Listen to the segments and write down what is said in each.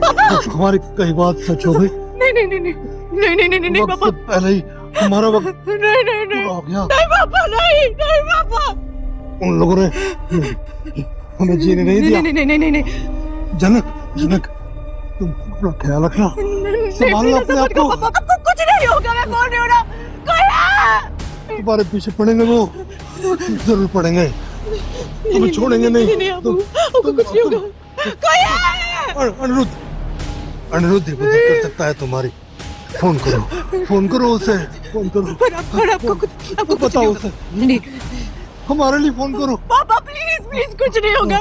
हमारी कई बात सच हो गई। नहीं नहीं नहीं नहीं नहीं नहीं नहीं वक्त पापा, से पहले ही हमारा वक्त नहीं नहीं नहीं पूरा हो गया। नहीं पापा, नहीं नहीं पापा, उन लोगों ने हमें जीने नहीं दिया। नहीं नहीं नहीं नहीं नहीं जनक, जनक, तुम अपना ख्याल रखना, संभालना अपने आप को। पापा कुछ नहीं होगा, मैं बोल रही हूँ ना, कोई है। तुम्हारे पीछे पड़ेंगे वो, जरूर पड़ेंगे, तुम्हें छोड़ेंगे नहीं। तुम कुछ नहीं होगा, कोई है। अनिरुद्ध, अनिरुद्ध ही मदद कर सकता है तुम्हारी। फोन करो, फोन करो उसे, फोन करो। और आपको कुछ बताओ उसे, नहीं हमारे लिए फोन करो। पापा, प्लीज प्लीज, कुछ नहीं होगा।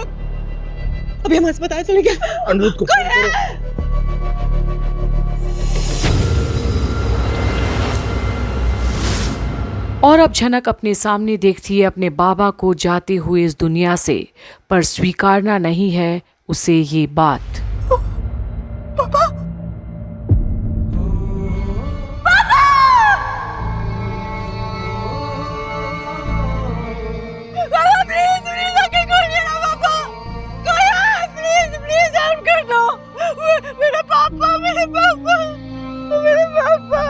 अभी हम अस्पताल चले गए। अनिरुद्ध को कोई फोन करो। है। और अब झनक अपने सामने देखती है अपने बाबा को जाते हुए इस दुनिया से, पर स्वीकारना नहीं है उसे ये बात। मेरे पापा, मेरे पापा, मेरे पापा।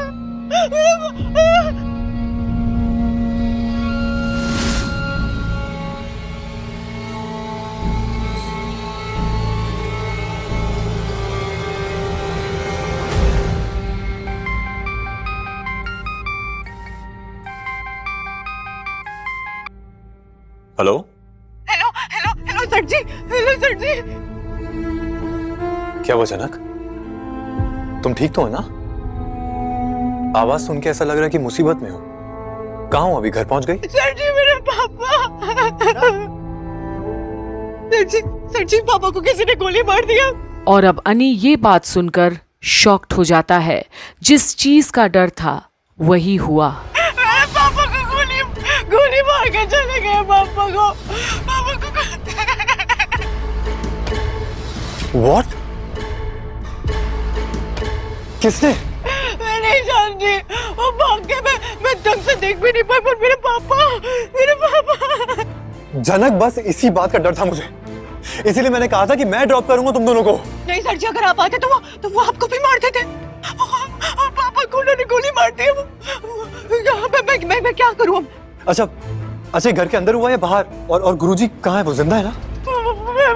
Hello hello hello hello sir ji, hello sir ji. क्या हुआ जनक, तुम ठीक तो हो ना? आवाज सुन के ऐसा लग रहा है कि मुसीबत में हो। कहाँ हो अभी? घर पहुंच गई? सर जी, मेरे पापा। सर जी पापा को किसी ने गोली मार दिया। और अब अनी ये बात सुनकर शॉक्ड हो जाता है। जिस चीज का डर था वही हुआ। मेरे पापा को गोली मार के चले गए। पापा को What? किसने? मैं नहीं जानती। वो भाग के मैं ढंग से देख भी नहीं पाई, पर मेरे पापा। जनक, बस इसी बात का डर था मुझे, इसीलिए मैंने कहा था कि मैं ड्रॉप करूंगा तुम दोनों को। नहीं सर जी, अगर आप आते तो वो आपको भी मारते थे। और पापा को उन्होंने गोली मार दी। यहाँ पे मैं क्या करूँ अब? अच्छा, घर के अंदर हुआ या बाहर? और गुरुजी कहाँ है? वो जिंदा है ना?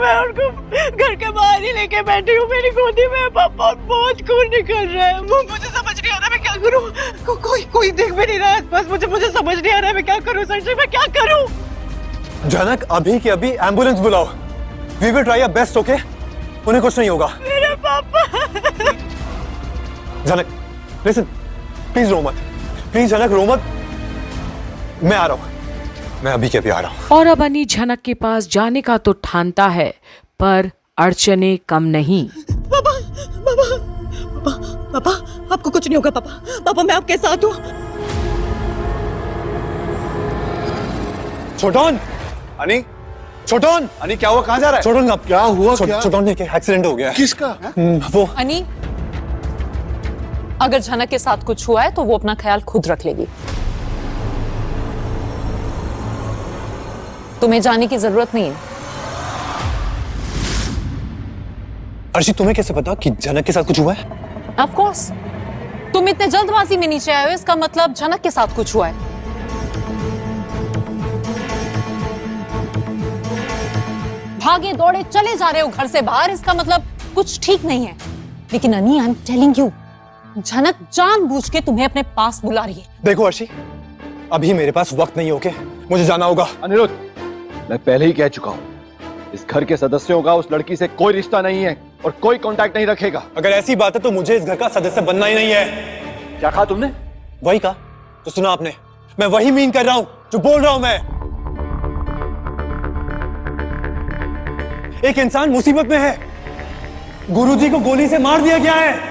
मैं उनको घर के बाहर ही लेके बैठी हूँ। मेरी गोदी में पापा और बहुत खून निकल रहा है। मुझे समझ नहीं आ रहा मैं क्या करूँ। कोई देख भी नहीं रहा है बस। मुझे समझ नहीं आ रहा है मैं क्या करूँ। सर जी, मैं क्या करूँ? जनक, अभी के अभी एम्बुलेंस बुलाओ। We will try our best, okay? उन्हें कुछ नहीं होगा। मेरे पापा। जनक, लिसन, प्लीज रो मत। प्लीज जनक, रो मत। मैं आ रहा हूँ, मैं अभी के अभी आ रहा हूँ। और अब अनी झनक के पास जाने का तो ठानता है, पर अड़चने कम नहीं। पापा, आपको कुछ नहीं होगा। पापा मैं आपके साथ हूँ। छोटन, अनी, छोटन, अनी क्या हुआ? कहाँ जा रहा है? छोटन, अब क्या हुआ? छोटन ने एक्सीडेंट हो गया है। किसका? वो अनी, अगर झनक के साथ कुछ हुआ है तो वो अपना ख्याल खुद रख लेगी। तुम्हें जाने की जरूरत नहीं है। अर्शी, तुम्हें कैसे पता कि जनक के साथ कुछ हुआ है? ऑफ कोर्स, तुम इतने जल्दबाजी में नीचे आए हो, इसका मतलब झनक के साथ कुछ हुआ है। भागे दौड़े चले जा रहे हो घर से बाहर, इसका मतलब कुछ ठीक नहीं है। लेकिन अनी, आई एम टेलिंग यू, झनक जानबूझ के तुम्हें अपने पास बुला रही है। देखो अर्शी, अभी मेरे पास वक्त नहीं है, ओके? मुझे जाना होगा। अनिरुद्ध, मैं पहले ही कह चुका हूँ, इस घर के सदस्यों का उस लड़की से कोई रिश्ता नहीं है और कोई कांटेक्ट नहीं रखेगा। अगर ऐसी बात है तो मुझे इस घर का सदस्य बनना ही नहीं है। क्या कहा तुमने? वही कहा तो सुना आपने। मैं वही मीन कर रहा हूं जो बोल रहा हूं मैं। एक इंसान मुसीबत में है, गुरुजी को गोली से मार दिया गया है।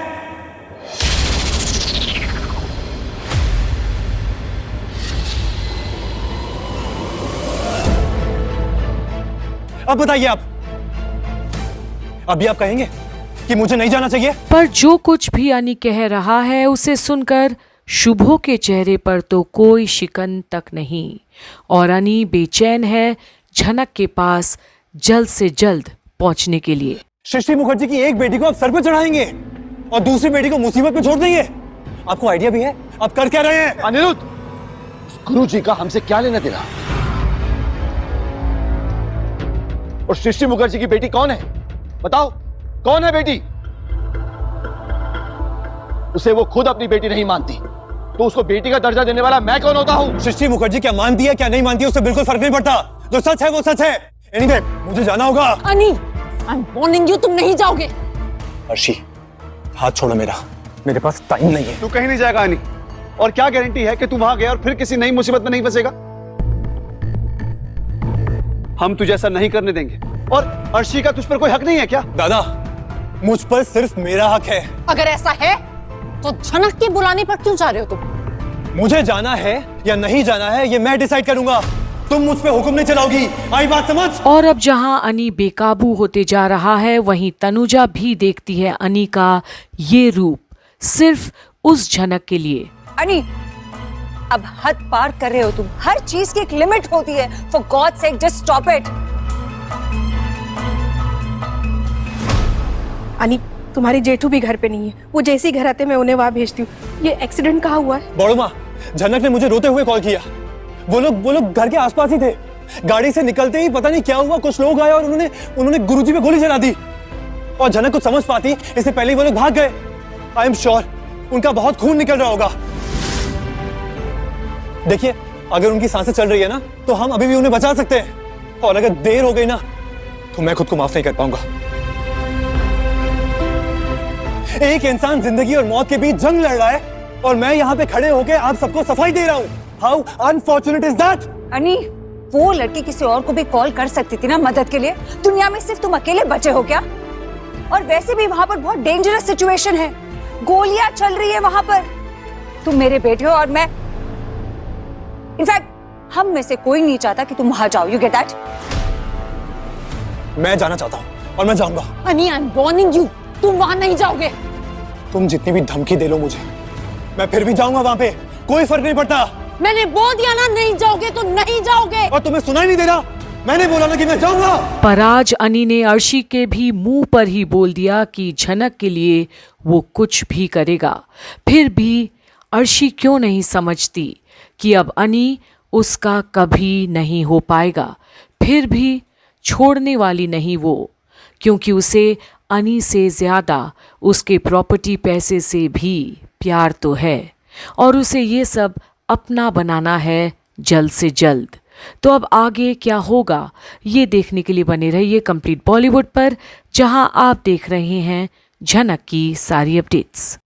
अब बताइए आप, अभी आप कहेंगे कि मुझे नहीं जाना चाहिए? पर जो कुछ भी अनी कह रहा है उसे सुनकर शुभो के चेहरे पर तो कोई शिकन तक नहीं, और अनी बेचैन है झनक के पास जल्द से जल्द पहुंचने के लिए। सृष्टि मुखर्जी की एक बेटी को आप सर पे चढ़ाएंगे और दूसरी बेटी को मुसीबत में छोड़ देंगे। आपको आइडिया भी है आप कर क्या रहे हैं? अनिरुद्ध, गुरु जी का हमसे क्या लेना देना? और सृष्टि मुखर्जी की बेटी कौन है? बताओ, कौन है बेटी? उसे वो खुद अपनी बेटी नहीं मानती, तो उसको बेटी का दर्जा देने वाला मैं कौन होता हूं? सृष्टि मुखर्जी क्या मानती है क्या नहीं मानती है उससे बिल्कुल फर्क नहीं पड़ता। जो सच है वो सच है। एनीवे, मुझे जाना होगा। अनी, आई एम वार्निंग यू, तुम नहीं जाओगे। अर्शी, हाथ छोड़ो मेरा, मेरे पास टाइम नहीं है। तू कहीं नहीं जाएगा अनी। और क्या गारंटी है कि तू वहां गया और फिर किसी नई मुसीबत में नहीं फंसेगा? हम तुझे ऐसा नहीं करने देंगे। और अर्शी का तुझ पर कोई हक नहीं है क्या? दादा, मुझ पर सिर्फ मेरा हक है। अगर ऐसा है तो झनक के बुलाने पर क्यों जा रहे हो तुम? मुझे जाना है या नहीं जाना है ये मैं डिसाइड करूंगा। तुम मुझ पे हुक्म नहीं चलाओगी। आई बात समझ? और अब जहां अनी बेकाबू होते जा रहा है, वहीं तनुजा भी देखती है अनी का ये रूप सिर्फ उस झनक के लिए। अनी, अब हद पार कर रहे हो तुम। हर चीज की एक लिमिट होती है। For God sake just stop it. अनी, तुम्हारी जेठू भी घर पे नहीं है। वो जैसे ही घर आते मैं उन्हें वहां भेजती हूँ। ये एक्सीडेंट कहाँ हुआ है? बड़ो माँ, झनक ने मुझे रोते हुए कॉल किया। वो लोग घर के आसपास ही थे। गाड़ी से निकलते ही पता नहीं क्या हुआ, कुछ लोग आए और उन्होंने गुरुजी पे गोली चला दी। और झनक कुछ समझ पाती इससे पहले ही वो लोग भाग गए। आई एम श्योर उनका बहुत खून निकल रहा होगा। देखिए, अगर उनकी सांसें चल रही है ना तो हम अभी भी उन्हें बचा सकते हैं। और अगर देर हो गई ना तो मैं खुद को माफ नहीं कर पाऊंगा। एक इंसान जिंदगी और मौत के बीच जंग लड़ रहा है और मैं यहाँ पे खड़े होकर आप सबको सफाई दे रहा हूँ। How unfortunate is that? अनी, वो लड़की किसी और को भी कॉल कर सकती थी ना मदद के लिए। दुनिया में सिर्फ तुम अकेले बचे हो क्या? और वैसे भी वहां पर बहुत डेंजरस सिचुएशन है। गोलियां चल रही है वहां पर। तुम मेरे बेटे हो और मैं, इनफैक्ट हम में से कोई नहीं चाहता कि तुम वहां जाओ। You get that? मैं जाना चाहता हूँ और मैं जाऊंगा। अनी, आई एम वार्निंग यू, तुम वहां नहीं जाओगे। तुम जितनी भी धमकी दे लो मुझे, मैं फिर भी जाऊंगा वहां पे। कोई फर्क नहीं पड़ता। मैंने बोल दिया ना, नहीं जाओगे तो नहीं जाओगे। और तुम्हें सुनाई नहीं दे रहा? मैंने बोला ना कि मैं जाऊंगा। पर आज अनी ने अर्शी के भी मुंह पर ही बोल दिया कि झनक के लिए वो कुछ भी करेगा। फिर भी अर्शी क्यों नहीं समझती कि अब अनी उसका कभी नहीं हो पाएगा। फिर भी छोड़ने वाली नहीं वो, क्योंकि उसे अनी से ज्यादा उसके प्रॉपर्टी पैसे से भी प्यार तो है और उसे ये सब अपना बनाना है जल्द से जल्द। तो अब आगे क्या होगा ये देखने के लिए बने रहिए कंप्लीट बॉलीवुड पर, जहां आप देख रहे हैं झनक की सारी अपडेट्स।